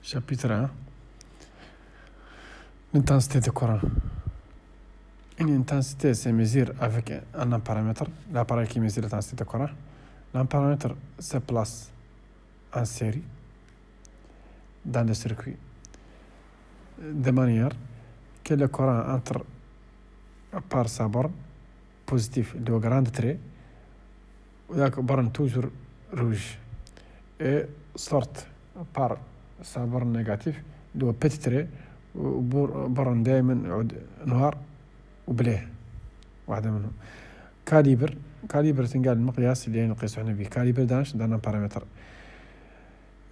Chapitre 1. L'intensité de courant. Une intensité se mesure avec un paramètre, l'appareil qui mesure l'intensité de courant. L'amparamètre se place en série dans le circuit de manière que le courant entre par sa borne positive de grande trait, la borne toujours rouge, et sorte par sa borne négative de petit trait borne دائما نوار وبليه واحدة منهم. كاليبر تنقال المقياس اللي نقيسو حنا به. كاليبر دانش d'un paramètre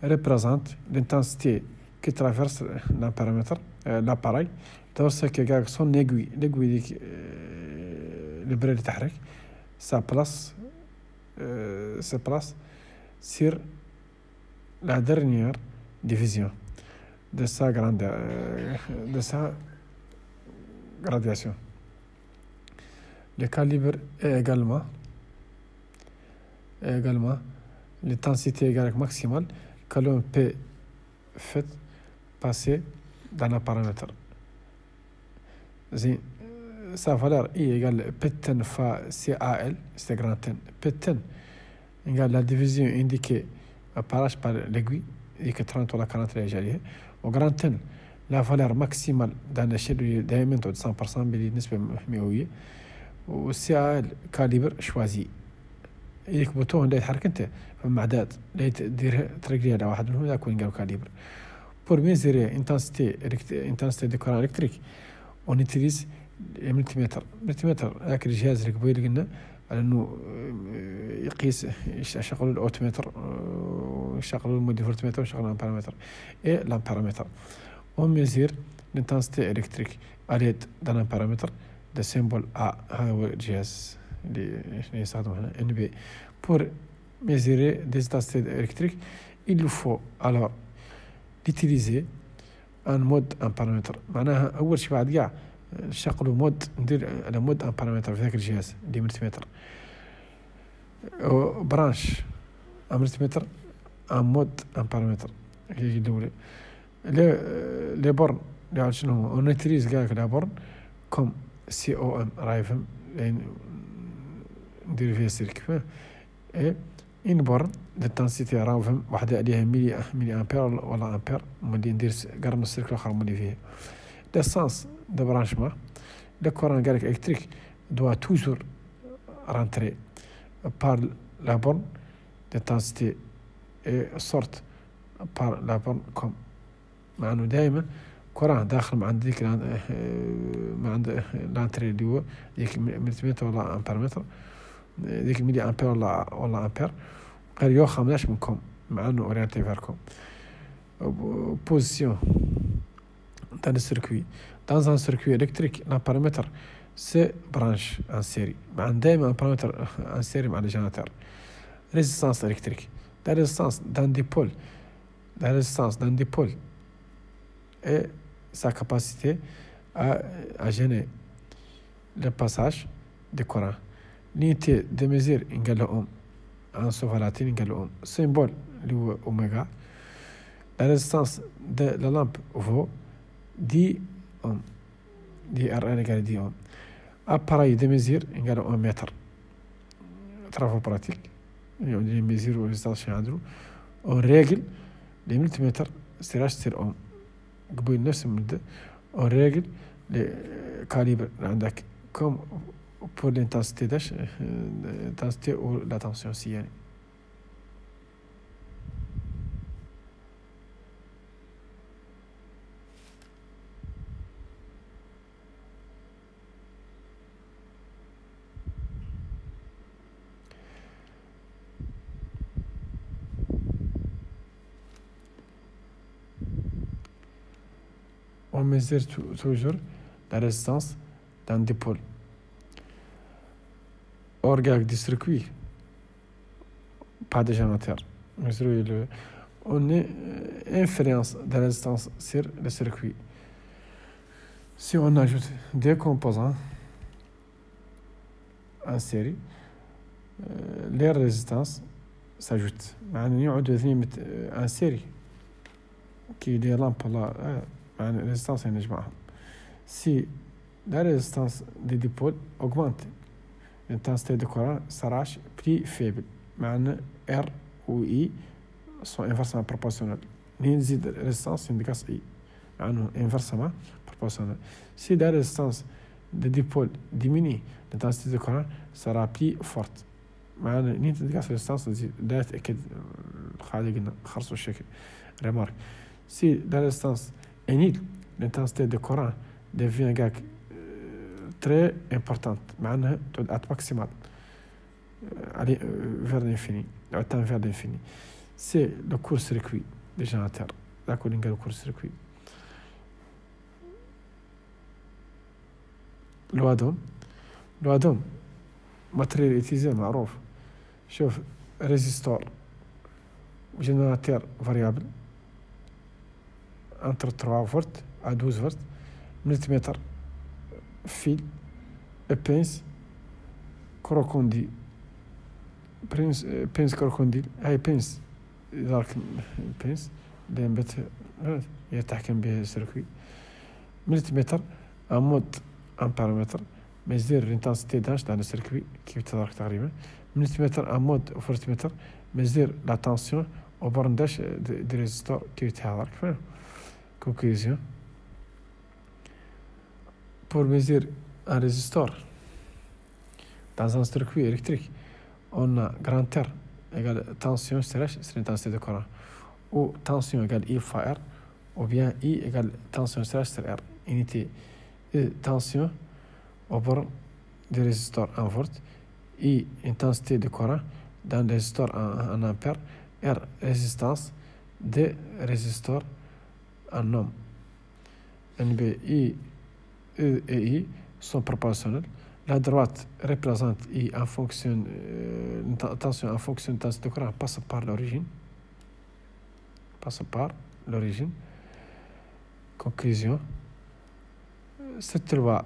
représente l'intensité qui traverse l'appareil lorsque que son aiguille ديك البرة اللي تحرك sa place sur la dernière division de sa graduation. Le calibre est également l'intensité égale maximale que l'on peut faire passer dans un paramètre. Sa valeur I égale P10 fois CAL, c'est grand N. P10 égale la division indiquée par l'aiguille, et que 30 ou 40 ليجاريه. Au grand N, la valeur maximale dans l'échelle دائما تعود 100% بالنسبة مئوية. والCAL كاليبر شوازي. يديك بوتون اللي يتحرك انت فما عداد اللي تدير ترقليه على واحد منهم يكون قالوا كاليبر. Pour mesurer intensité de courant électrique, on utilise le multimètre. هاك الجهاز اللي قبيل قلنا على انه يقيس يشغلوا الاوتومتر ويشغلوا الموديفولتمتر ويشغلوا الامبيرمتر et l'amperimètre. On mesure l'intensité électrique à l'aide d'un amperimètre de symbole A. هذا هو الجهاز اللي يستخدم هنا NB. Pour mesurer des intensités électriques, il faut alors l'utiliser en mode amperimètre. معناها أول شيء بعد قاع نشغلوا مود ندير على مود امبارامتر في ذاك الجهاز اللي ملتيمتر برانش ملتيمتر ان مود امبارامتر هي الاولى. لي بورن اللي عاد شنو هو اونيتريز كاع لا بورن كوم سي او ام رايفهم لين ندير فيها سيرك اي ان بورن دانسيتي راوفهم وحده عليها ملي امبير ولا امبير ملي ندير قرن السيرك الاخر ملي فيه l'essence de branchement. Le courant électrique doit toujours rentrer par la borne d'intensité et sorte par la borne comme. مع انه دائما كوران داخل مع عندك مع عند لانتري اللي هو ديك ملتيمتر ولا امبيرمتر ديك ملي امبير ولا امبير غير يوخا مناش منكم مع انه اورينتي فيركم. Position dans le circuit. Dans un circuit électrique, l'amparamètre se branche en série. عندما l'amparamètre en série مع le générateur. Résistance électrique. La résistance d'un dipôle et sa capacité à gêner le passage du courant. L'unité de mesure égale ohm. En sovalatine égale ohm. Symbole le oméga. La résistance de la lampe vaut 10 ohm. 10 RN égale 10 ohm. Appareil de mesure égale 1 mètre. Travaux pratiques. On mesure la résistance chez Andrew. On règle les multimètres sur ohm. قبل نفس المدة. On règle les calibres عندك comme pour l'intensité l'intensité ou la tension aussi يعني. On mesure toujours la résistance d'un dipôle. Organe du circuit, pas de générateur. On influence de la résistance sur le circuit. Si on ajoute des composants en série, les résistances s'ajoutent. يعني يقعدوا اثنين en série qui des lampes là, résistance si la résistance des dipôles augmente, l'intensité de courant s'arrache plus faible. R ou I sont inversement proportionnels. نزيد résistance ينقص I. Inversement proportionnel. Si la résistance des dipôles diminue, l'intensité de courant sera plus forte. نتنقص résistance دات أكيد خالقنا خرصوا الشكل. Remarque. Si la résistance est nulle, l'intensité de courant devient très importante. معناها تعود maximale. Aller vers l'infini. Autant vers l'infini. C'est le court-circuit des générateurs. D'accord, le court-circuit. لو دوم ماتريال utilisé معروف. شوف ريزيستور جنراتور فاريابل entre 3 volts à 12 volts, multimètre, fil, pince, crocodile, pince crocodile, هاي pince ذاك pince اللي يتحكم به السيركوي. multimètre en mode en paramètre mesure l'intensité d'âge dans le circuit qui est تقريبا. multimètre en mode voltmètre mesure la tension au borne d'âge du résisteur qui est هذاك. Conclusion. Pour mesurer un résisteur dans un circuit électrique, on a grand R égale tension slash c'est l'intensité de courant, ou tension égale I fois R, ou bien I égale tension slash c'est R. Unité E tension au borne du résisteur en volts, I intensité de courant dans le résisteur en ampères, R résistance de résisteur en ohm. NB, I, E et I sont proportionnels. La droite représente I en fonction tension en fonction de l'intensité de courant passe par l'origine. Conclusion. Cette loi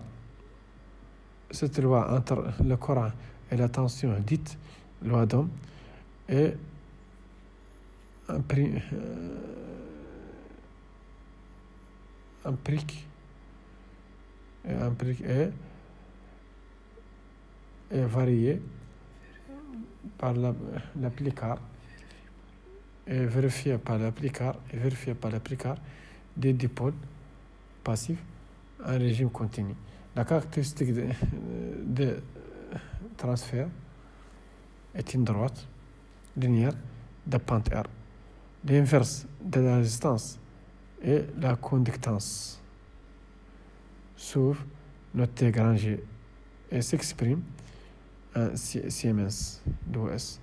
entre le courant et la tension dite loi d'Ohm est empirique et variée par l'applicard et vérifiée par l'applicard des dipôles passifs en régime continu. La caractéristique de transfert est une droite linéaire de pente R. L'inverse de la résistance et la conductance sous noté grand G et s'exprime en Siemens 2S.